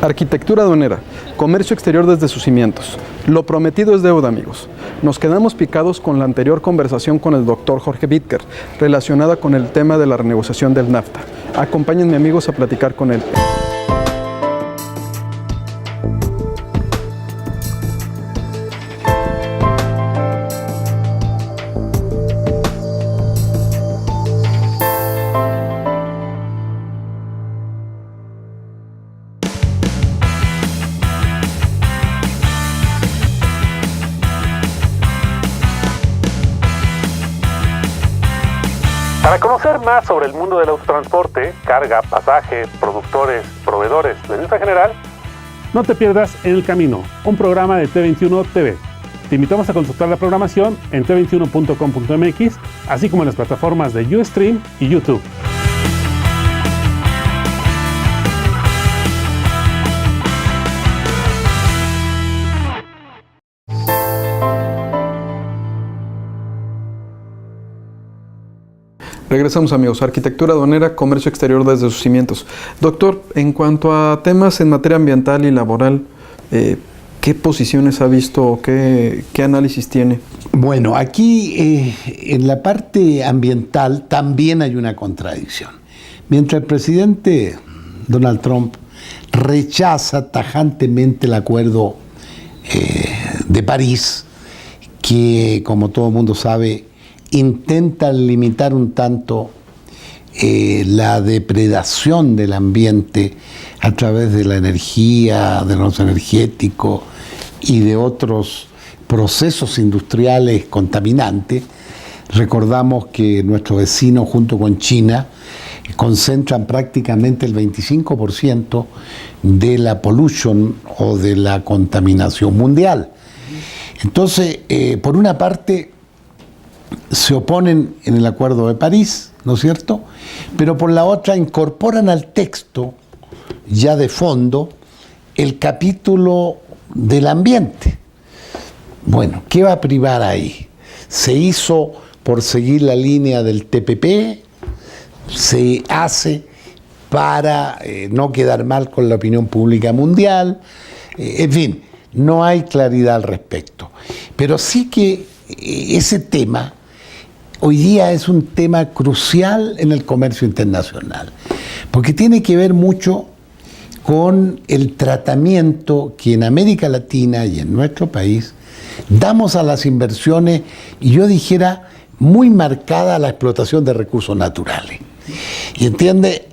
Arquitectura aduanera, comercio exterior desde sus cimientos. Lo prometido es deuda, amigos. Nos quedamos picados con la anterior conversación con el doctor Jorge Bittker, relacionada con el tema de la renegociación del NAFTA. Acompáñenme, amigos, a platicar con él. Para conocer más sobre el mundo del autotransporte, carga, pasaje, productores, proveedores, la industria general, no te pierdas En el Camino, un programa de T21 TV. Te invitamos a consultar la programación en t21.com.mx, así como en las plataformas de Ustream y YouTube. Regresamos, amigos. Arquitectura aduanera, comercio exterior desde sus cimientos. Doctor, en cuanto a temas en materia ambiental y laboral, ¿qué posiciones ha visto o qué análisis tiene? Bueno, aquí en la parte ambiental también hay una contradicción. Mientras el presidente Donald Trump rechaza tajantemente el acuerdo de París, que como todo el mundo sabe, intenta limitar un tanto la depredación del ambiente a través de la energía, de los energéticos y de otros procesos industriales contaminantes. Recordamos que nuestros vecinos junto con China concentran prácticamente el 25% de la pollution o de la contaminación mundial. Entonces, por una parte, se oponen en el Acuerdo de París, ¿no es cierto? Pero por la otra incorporan al texto, ya de fondo, el capítulo del ambiente. Bueno, ¿qué va a privar ahí? ¿Se hizo por seguir la línea del TPP? ¿Se hace para no quedar mal con la opinión pública mundial? En fin, no hay claridad al respecto. Pero sí que ese tema hoy día es un tema crucial en el comercio internacional, porque tiene que ver mucho con el tratamiento que en América Latina y en nuestro país damos a las inversiones, y yo dijera muy marcada a la explotación de recursos naturales. Y entiende,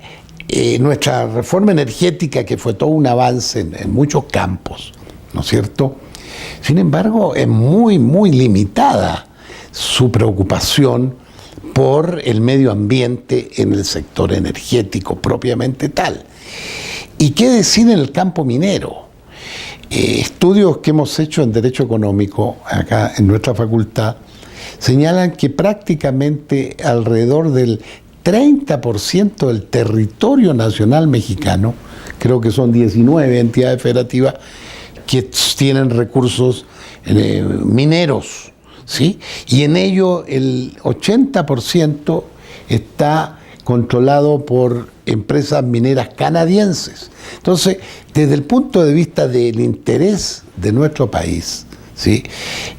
nuestra reforma energética, que fue todo un avance en muchos campos, ¿no es cierto? Sin embargo, es muy, muy limitada su preocupación por el medio ambiente en el sector energético propiamente tal. ¿Y qué decir en el campo minero? Estudios que hemos hecho en Derecho Económico, acá en nuestra facultad, señalan que prácticamente alrededor del 30% del territorio nacional mexicano, creo que son 19 entidades federativas, que tienen recursos mineros, ¿sí? Y en ello el 80% está controlado por empresas mineras canadienses. Entonces, desde el punto de vista del interés de nuestro país, ¿sí?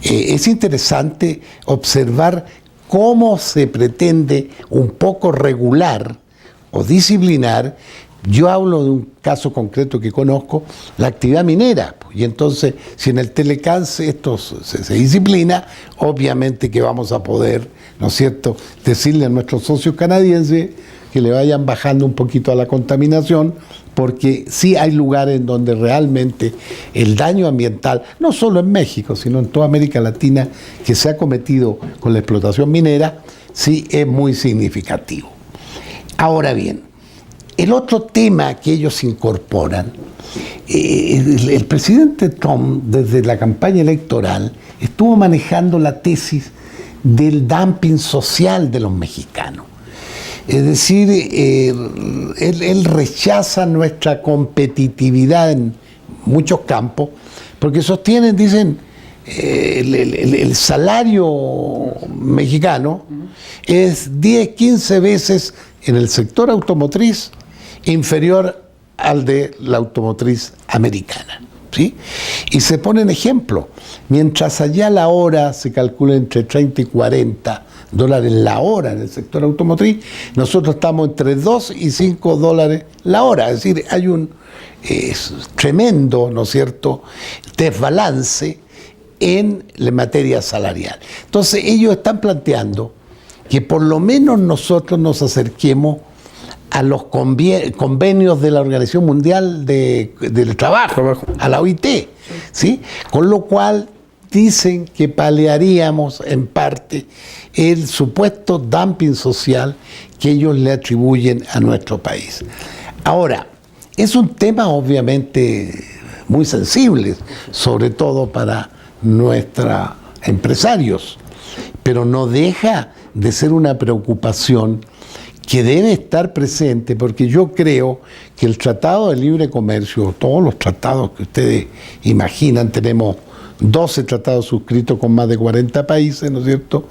Es interesante observar cómo se pretende un poco regular o disciplinar. Yo hablo de un caso concreto que conozco, la actividad minera. Y entonces, si en el Telecán esto se disciplina, obviamente que vamos a poder, ¿no es cierto?, decirle a nuestros socios canadienses que le vayan bajando un poquito a la contaminación, porque sí hay lugares en donde realmente el daño ambiental, no solo en México, sino en toda América Latina, que se ha cometido con la explotación minera, sí es muy significativo. Ahora bien, el otro tema que ellos incorporan, el presidente Trump, desde la campaña electoral, estuvo manejando la tesis del dumping social de los mexicanos. Es decir, él rechaza nuestra competitividad en muchos campos, porque sostienen, dicen, el salario mexicano es 10, 15 veces en el sector automotriz inferior al de la automotriz americana, ¿sí? Y se ponen ejemplo. Mientras allá la hora se calcula entre 30 y 40 dólares la hora en el sector automotriz, nosotros estamos entre 2 y 5 dólares la hora. Es decir, hay un tremendo, ¿no es cierto?, desbalance en la materia salarial. Entonces ellos están planteando que por lo menos nosotros nos acerquemos a los convenios de la Organización Mundial del Trabajo, a la OIT, ¿sí? Con lo cual dicen que paliaríamos en parte el supuesto dumping social que ellos le atribuyen a nuestro país. Ahora, es un tema obviamente muy sensible, sobre todo para nuestros empresarios, pero no deja de ser una preocupación que debe estar presente, porque yo creo que el Tratado de Libre Comercio, todos los tratados que ustedes imaginan, tenemos 12 tratados suscritos con más de 40 países, ¿no es cierto?,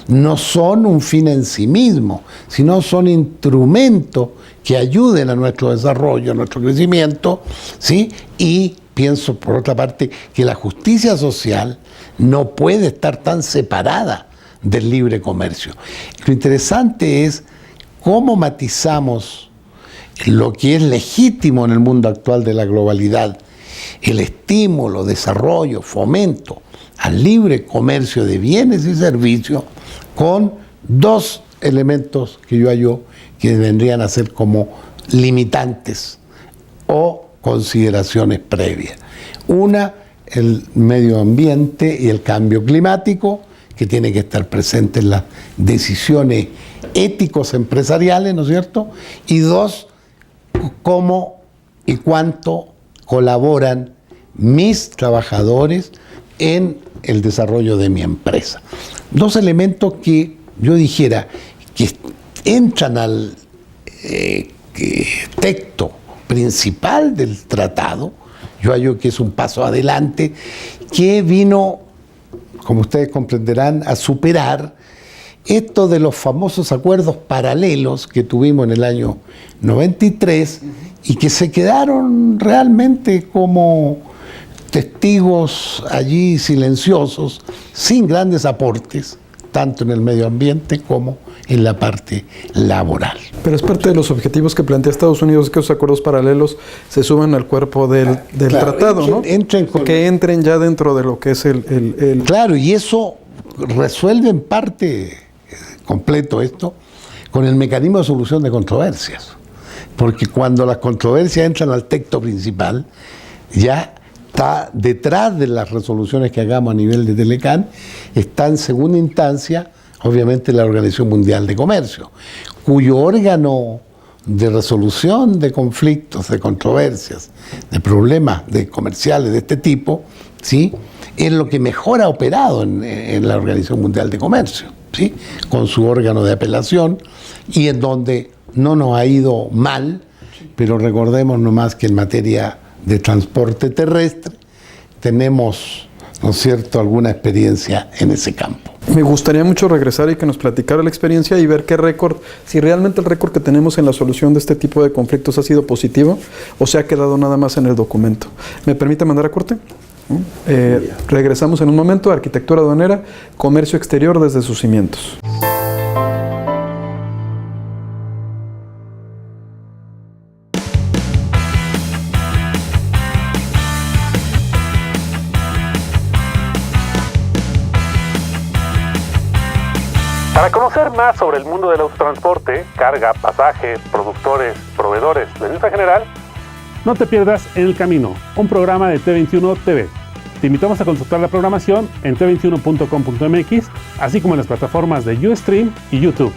no son un fin en sí mismo, sino son instrumentos que ayuden a nuestro desarrollo, a nuestro crecimiento, ¿sí? Y pienso, por otra parte, que la justicia social no puede estar tan separada del libre comercio. Lo interesante es cómo matizamos lo que es legítimo en el mundo actual de la globalidad, el estímulo, desarrollo, fomento al libre comercio de bienes y servicios, con dos elementos que yo hallo que vendrían a ser como limitantes o consideraciones previas. Una, el medio ambiente y el cambio climático, que tiene que estar presente en las decisiones éticos empresariales, ¿no es cierto? Y dos, cómo y cuánto colaboran mis trabajadores en el desarrollo de mi empresa. Dos elementos que yo dijera que entran al texto principal del tratado. Yo hallo que es un paso adelante que vino, como ustedes comprenderán, a superar esto de los famosos acuerdos paralelos que tuvimos en el año 93 y que se quedaron realmente como testigos allí silenciosos, sin grandes aportes, tanto en el medio ambiente como en la parte laboral. Pero es parte de los objetivos que plantea Estados Unidos, que esos acuerdos paralelos se suban al cuerpo del claro, tratado, ¿no? Que entren ya dentro de lo que es el... Claro, y eso resuelve en parte completo esto con el mecanismo de solución de controversias. Porque cuando las controversias entran al texto principal, ya está detrás de las resoluciones que hagamos a nivel de Telecán, está en segunda instancia, obviamente, la Organización Mundial de Comercio, cuyo órgano de resolución de conflictos, de controversias, de problemas comerciales de este tipo, ¿sí?, es lo que mejor ha operado en la Organización Mundial de Comercio, ¿sí?, con su órgano de apelación, y en donde no nos ha ido mal, pero recordemos nomás que en materia de transporte terrestre tenemos, ¿no es cierto?, alguna experiencia en ese campo. Me gustaría mucho regresar y que nos platicara la experiencia y ver qué récord, si realmente el récord que tenemos en la solución de este tipo de conflictos ha sido positivo o se ha quedado nada más en el documento. ¿Me permite mandar a corte? Regresamos en un momento. Arquitectura aduanera, comercio exterior desde sus cimientos. Para conocer más sobre el mundo del autotransporte, carga, pasaje, productores, proveedores, la industria general, no te pierdas En el Camino, un programa de T21 TV. Te invitamos a consultar la programación en t21.com.mx, así como en las plataformas de Ustream y YouTube.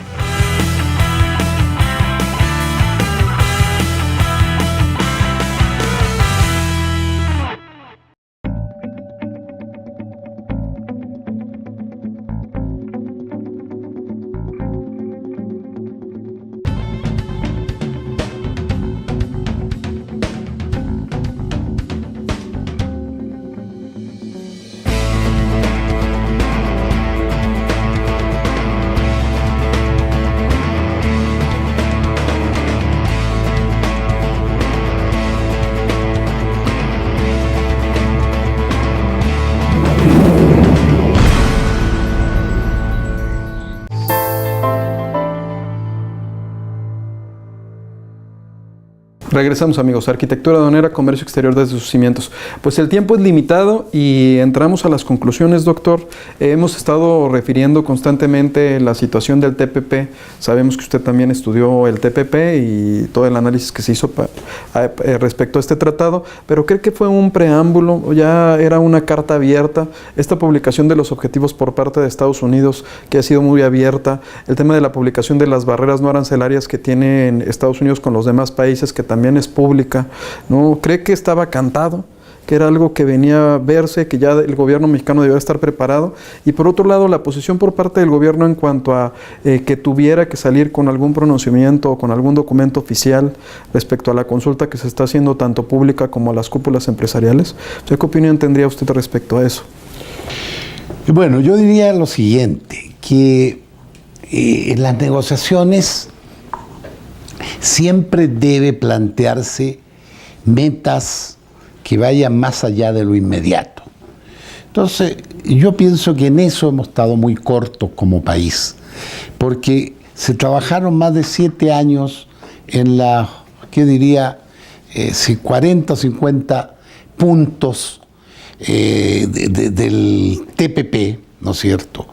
Regresamos, amigos. Arquitectura aduanera, comercio exterior desde sus cimientos. Pues el tiempo es limitado y entramos a las conclusiones, doctor. Hemos estado refiriendo constantemente la situación del TPP. Sabemos que usted también estudió el TPP y todo el análisis que se hizo respecto a este tratado, pero ¿cree que fue un preámbulo? ¿Ya era una carta abierta? Esta publicación de los objetivos por parte de Estados Unidos, que ha sido muy abierta. El tema de la publicación de las barreras no arancelarias que tiene Estados Unidos con los demás países, que también es pública, ¿no? ¿Cree que estaba cantado? ¿Que era algo que venía a verse, que ya el gobierno mexicano debía estar preparado? Y por otro lado, la posición por parte del gobierno en cuanto a que tuviera que salir con algún pronunciamiento o con algún documento oficial respecto a la consulta que se está haciendo tanto pública como a las cúpulas empresariales. ¿Qué opinión tendría usted respecto a eso? Bueno, yo diría lo siguiente, que en las negociaciones siempre debe plantearse metas que vayan más allá de lo inmediato. Entonces, yo pienso que en eso hemos estado muy cortos como país, porque se trabajaron más de 7 años en la, ¿qué diría? 40 o 50 puntos del TPP, ¿no es cierto?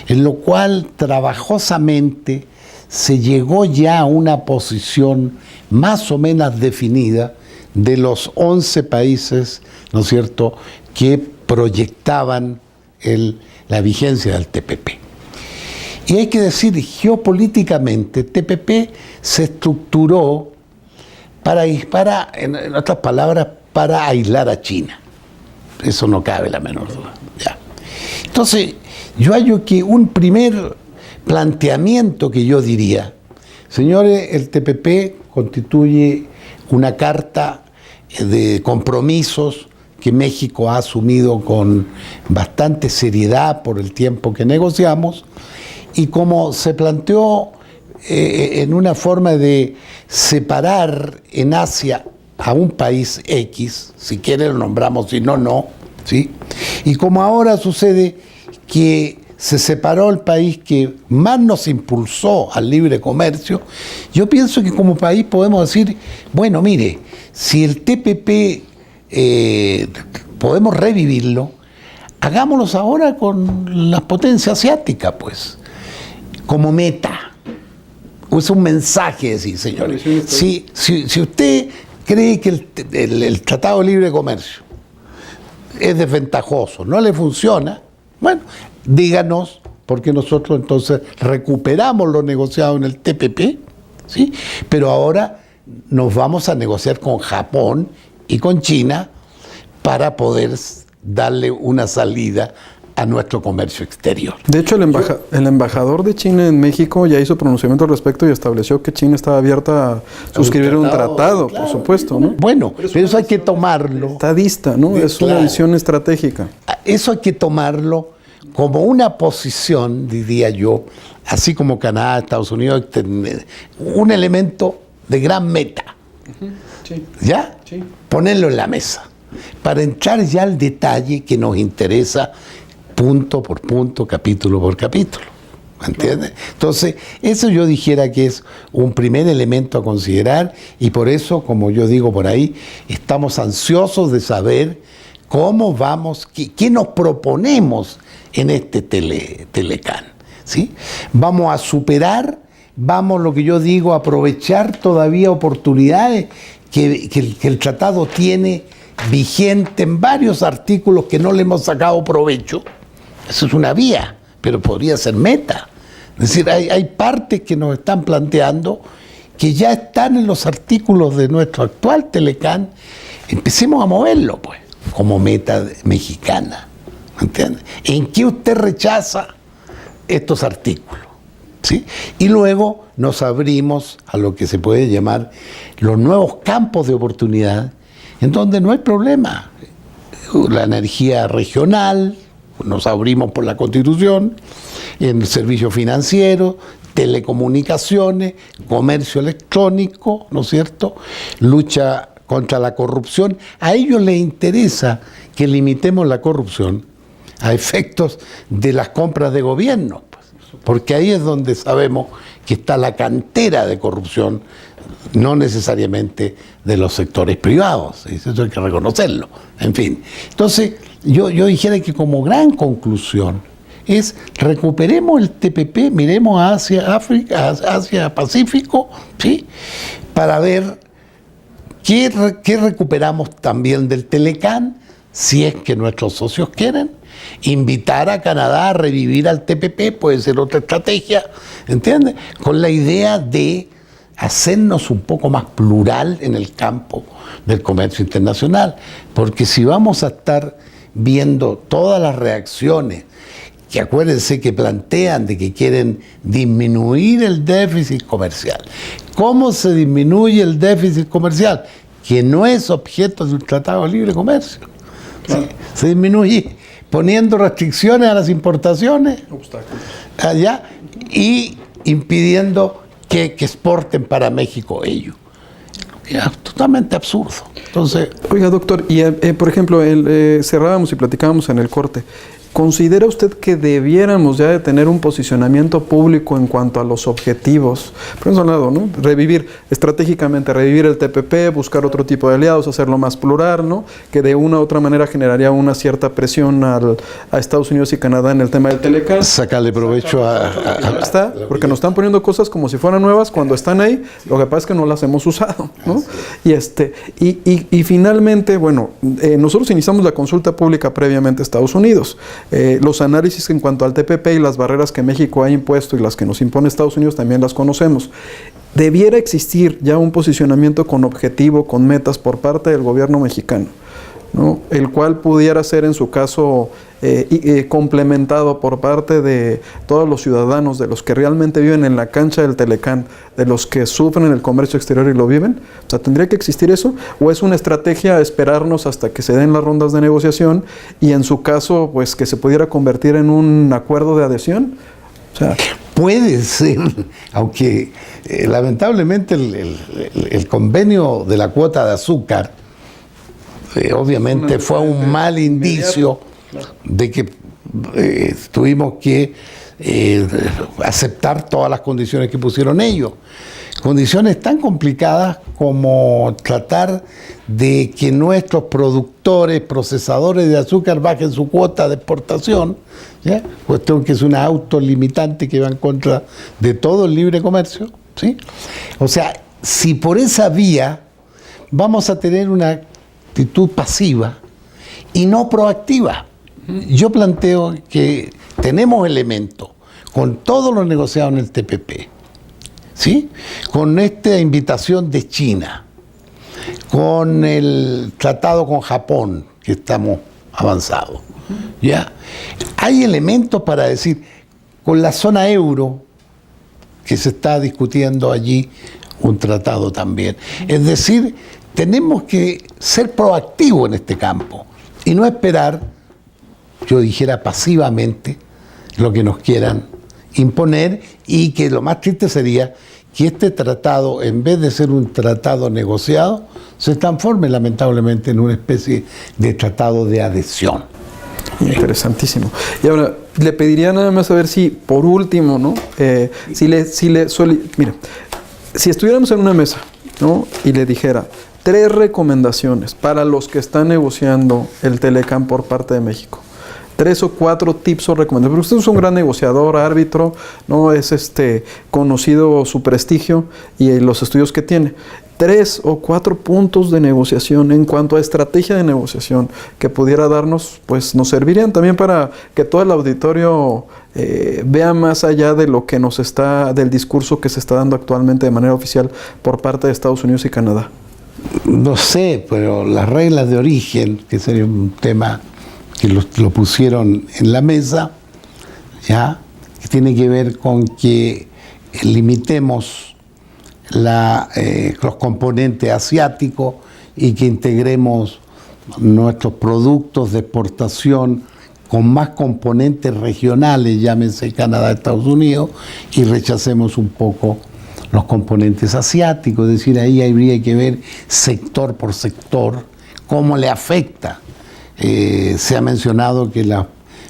En lo cual trabajosamente se llegó ya a una posición más o menos definida de los 11 países, ¿no es cierto?, que proyectaban la vigencia del TPP. Y hay que decir, geopolíticamente, TPP se estructuró en otras palabras, para aislar a China. Eso no cabe la menor duda. Ya. Entonces, yo hallo que un primer planteamiento que yo diría, señores, el TPP constituye una carta de compromisos que México ha asumido con bastante seriedad por el tiempo que negociamos, y como se planteó en una forma de separar en Asia a un país X, si quiere lo nombramos, si no, no, ¿sí? Y como ahora sucede que se separó el país que más nos impulsó al libre comercio, yo pienso que como país podemos decir, bueno, mire, si el TPP podemos revivirlo, hagámoslo ahora con las potencias asiáticas, pues, como meta. Es un mensaje, decir, señores. Si usted cree que el Tratado de Libre Comercio es desventajoso, no le funciona, bueno, díganos, porque nosotros entonces recuperamos lo negociado en el TPP, ¿sí? Pero ahora nos vamos a negociar con Japón y con China para poder darle una salida a nuestro comercio exterior. De hecho, el embajador de China en México ya hizo pronunciamiento al respecto y estableció que China estaba abierta a suscribir un tratado, claro, por supuesto, ¿no? Bueno, pero eso hay que tomarlo. Estadista, ¿no? Es una visión estratégica. Eso hay que tomarlo como una posición, diría yo, así como Canadá, Estados Unidos, un elemento de gran meta. Sí. ¿Ya? Sí. Ponerlo en la mesa, para entrar ya al detalle que nos interesa punto por punto, capítulo por capítulo. ¿Me entiendes? Entonces, eso yo dijera que es un primer elemento a considerar, y por eso, como yo digo por ahí, estamos ansiosos de saber cómo vamos, qué nos proponemos en este Telecán, ¿sí? Vamos a superar, vamos, lo que yo digo, a aprovechar todavía oportunidades que el tratado tiene vigente en varios artículos que no le hemos sacado provecho. Eso es una vía, pero podría ser meta. Es decir, hay partes que nos están planteando que ya están en los artículos de nuestro actual Telecán. Empecemos a moverlo, pues, como meta mexicana. ¿Entiende? ¿En qué usted rechaza estos artículos? ¿Sí? Y luego nos abrimos a lo que se puede llamar los nuevos campos de oportunidad, en donde no hay problema. La energía regional, nos abrimos por la Constitución, en el servicio financiero, telecomunicaciones, comercio electrónico, ¿no es cierto?, lucha contra la corrupción. A ellos les interesa que limitemos la corrupción a efectos de las compras de gobierno, pues, porque ahí es donde sabemos que está la cantera de corrupción no necesariamente de los sectores privados, eso hay que reconocerlo, en fin. Entonces, yo dijera que como gran conclusión es recuperemos el TPP, miremos a Asia, África, Asia, Pacífico, ¿sí? Para ver qué recuperamos también del Telecán, si es que nuestros socios quieren. Invitar a Canadá a revivir al TPP puede ser otra estrategia, ¿entiendes? Con la idea de hacernos un poco más plural en el campo del comercio internacional, porque si vamos a estar viendo todas las reacciones que acuérdense que plantean de que quieren disminuir el déficit comercial. ¿Cómo se disminuye el déficit comercial? Que no es objeto de un tratado de libre comercio. Claro. ¿Sí? Se disminuye poniendo restricciones a las importaciones allá y impidiendo que exporten para México ellos. Es totalmente absurdo. Entonces, oiga, doctor, y por ejemplo, cerrábamos y platicábamos en el corte. ¿Considera usted que debiéramos ya de tener un posicionamiento público en cuanto a los objetivos? Por un lado, ¿no? Estratégicamente revivir el TPP, buscar otro tipo de aliados, hacerlo más plural, ¿no? Que de una u otra manera generaría una cierta presión a Estados Unidos y Canadá en el tema del Telecán. Sacarle provecho porque nos están poniendo cosas como si fueran nuevas cuando están ahí, lo que pasa es que no las hemos usado, ¿no? Y finalmente, bueno, nosotros iniciamos la consulta pública previamente a Estados Unidos. Los análisis en cuanto al TPP y las barreras que México ha impuesto y las que nos impone Estados Unidos también las conocemos. Debiera existir ya un posicionamiento con objetivo, con metas por parte del gobierno mexicano, ¿no? El cual pudiera ser en su caso complementado por parte de todos los ciudadanos, de los que realmente viven en la cancha del Telecán, de los que sufren el comercio exterior y lo viven. O sea, ¿tendría que existir eso? ¿O es una estrategia esperarnos hasta que se den las rondas de negociación y en su caso, pues que se pudiera convertir en un acuerdo de adhesión? O sea, puede ser, aunque lamentablemente el convenio de la cuota de azúcar obviamente fue un mal indicio de que tuvimos que aceptar todas las condiciones que pusieron ellos. Condiciones tan complicadas como tratar de que nuestros productores, procesadores de azúcar bajen su cuota de exportación, ¿ya? Cuestión que es una autolimitante que va en contra de todo el libre comercio, ¿sí? O sea, si por esa vía vamos a tener una actitud pasiva y no proactiva. Yo planteo que tenemos elementos con todo lo negociado en el TPP, ¿sí? Con esta invitación de China, con el tratado con Japón, que estamos avanzados, ¿ya? Hay elementos para decir, con la zona euro, que se está discutiendo allí un tratado también. Es decir, tenemos que ser proactivos en este campo y no esperar, yo dijera pasivamente, lo que nos quieran imponer, y que lo más triste sería que este tratado, en vez de ser un tratado negociado, se transforme lamentablemente en una especie de tratado de adhesión. Interesantísimo. Y ahora, le pediría nada más a ver si, por último, ¿no? Mira, si estuviéramos en una mesa, ¿no? Y le dijera 3 recomendaciones para los que están negociando el Telecán por parte de México. 3 o 4 tips o recomendaciones. Pero usted es un gran negociador, árbitro, ¿no? Es conocido su prestigio y los estudios que tiene. 3 o 4 puntos de negociación en cuanto a estrategia de negociación que pudiera darnos, pues nos servirían también para que todo el auditorio vea más allá de lo que del discurso que se está dando actualmente de manera oficial por parte de Estados Unidos y Canadá. No sé, pero las reglas de origen, que sería un tema que lo pusieron en la mesa, ya, que tiene que ver con que limitemos los componentes asiáticos y que integremos nuestros productos de exportación con más componentes regionales, llámense Canadá, Estados Unidos, y rechacemos un poco los componentes asiáticos. Es decir, ahí habría que ver sector por sector cómo le afecta. Se ha mencionado que las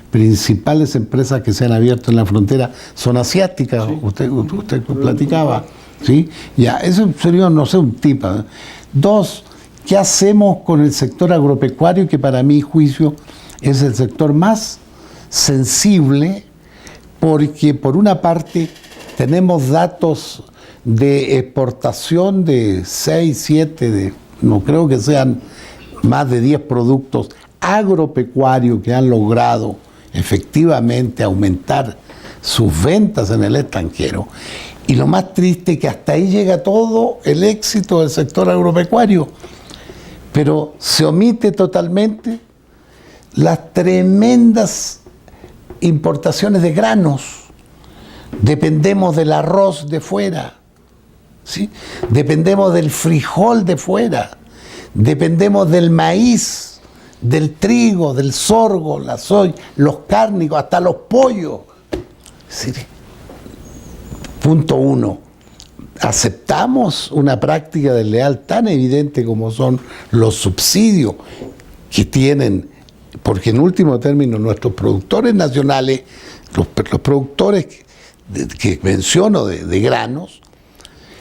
principales empresas que se han abierto en la frontera son asiáticas, sí. Usted platicaba, ¿Sí? Ya, eso sería, no sé, un tip. Dos, ¿qué hacemos con el sector agropecuario, que para mi juicio es el sector más sensible, porque por una parte tenemos datos de exportación de 6, 7, no creo que sean más de 10 productos agropecuarios que han logrado efectivamente aumentar sus ventas en el extranjero. Y lo más triste es que hasta ahí llega todo el éxito del sector agropecuario, pero se omite totalmente las tremendas importaciones de granos. Dependemos del arroz de fuera, ¿sí? Dependemos del frijol de fuera, dependemos del maíz, del trigo, del sorgo, la soya, los cárnicos, hasta los pollos. ¿Sí? Punto 1. ¿Aceptamos una práctica desleal tan evidente como son los subsidios que tienen? Porque en último término nuestros productores nacionales, los productores que menciono de granos,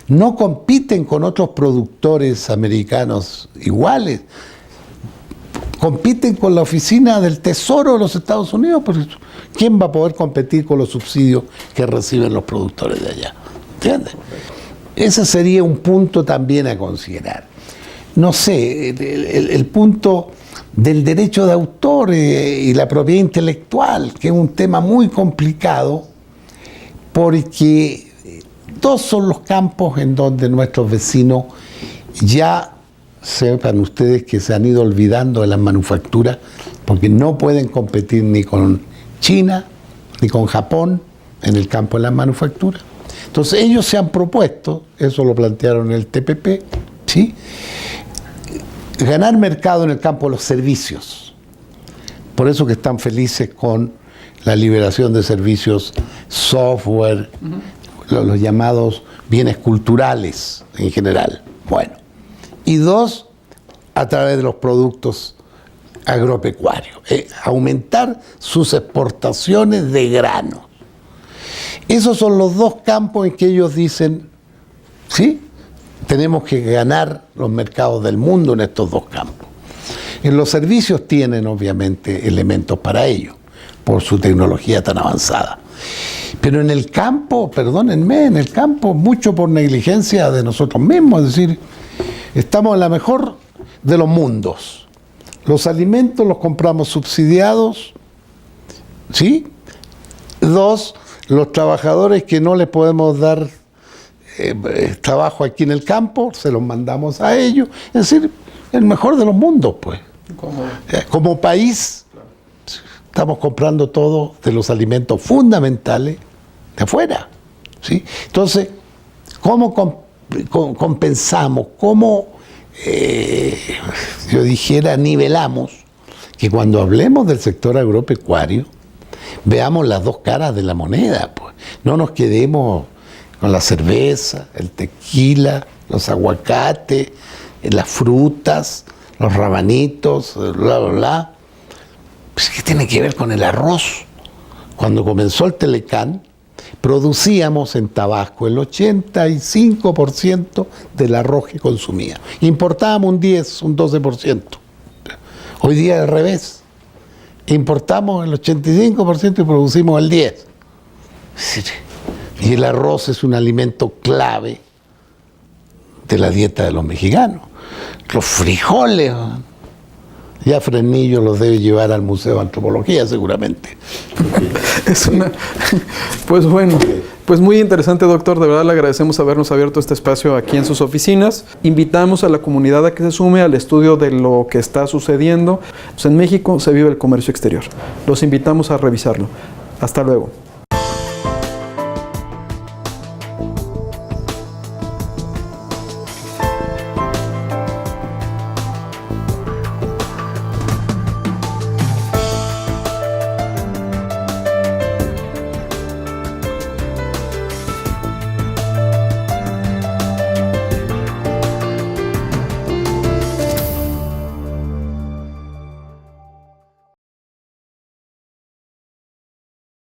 no compiten con otros productores americanos iguales. Compiten con la oficina del Tesoro de los Estados Unidos, porque ¿quién va a poder competir con los subsidios que reciben los productores de allá? ¿Entiendes? Ese sería un punto también a considerar. No sé, el punto del derecho de autor y la propiedad intelectual, que es un tema muy complicado, porque dos son los campos en donde nuestros vecinos ya, sepan ustedes que se han ido olvidando de las manufacturas, porque no pueden competir ni con China ni con Japón en el campo de las manufacturas. Entonces ellos se han propuesto, eso lo plantearon en el TPP, ¿sí?, ganar mercado en el campo de los servicios. Por eso que están felices con la liberación de servicios, software, los llamados bienes culturales en general. Bueno. Y dos, a través de los productos agropecuarios. Aumentar sus exportaciones de granos. Esos son los dos campos en que ellos dicen, sí, tenemos que ganar los mercados del mundo en estos dos campos. En los servicios tienen obviamente elementos para ello, por su tecnología tan avanzada. Pero en el campo, perdónenme, en el campo mucho por negligencia de nosotros mismos, es decir, estamos en la mejor de los mundos. Los alimentos los compramos subsidiados, ¿sí? Dos, los trabajadores que no les podemos dar trabajo aquí en el campo, se los mandamos a ellos. Es decir, el mejor de los mundos, pues. Como país, estamos comprando todo de los alimentos fundamentales de afuera, ¿sí? Entonces, ¿cómo compensamos? ¿Cómo, yo dijera, nivelamos que cuando hablemos del sector agropecuario veamos las dos caras de la moneda, pues? No nos quedemos con la cerveza, el tequila, los aguacates, las frutas, los rabanitos, bla, bla, bla. Pues, ¿qué tiene que ver con el arroz? Cuando comenzó el Telecán, producíamos en Tabasco el 85% del arroz que consumía. Importábamos un 10, un 12%. Hoy día al revés. Importamos el 85% y producimos el 10%. Y el arroz es un alimento clave de la dieta de los mexicanos. Los frijoles, ya Fresnillo los debe llevar al Museo de Antropología seguramente. Es una... Pues bueno, pues muy interesante, doctor. De verdad le agradecemos habernos abierto este espacio aquí en sus oficinas. Invitamos a la comunidad a que se sume al estudio de lo que está sucediendo. Pues en México se vive el comercio exterior. Los invitamos a revisarlo. Hasta luego.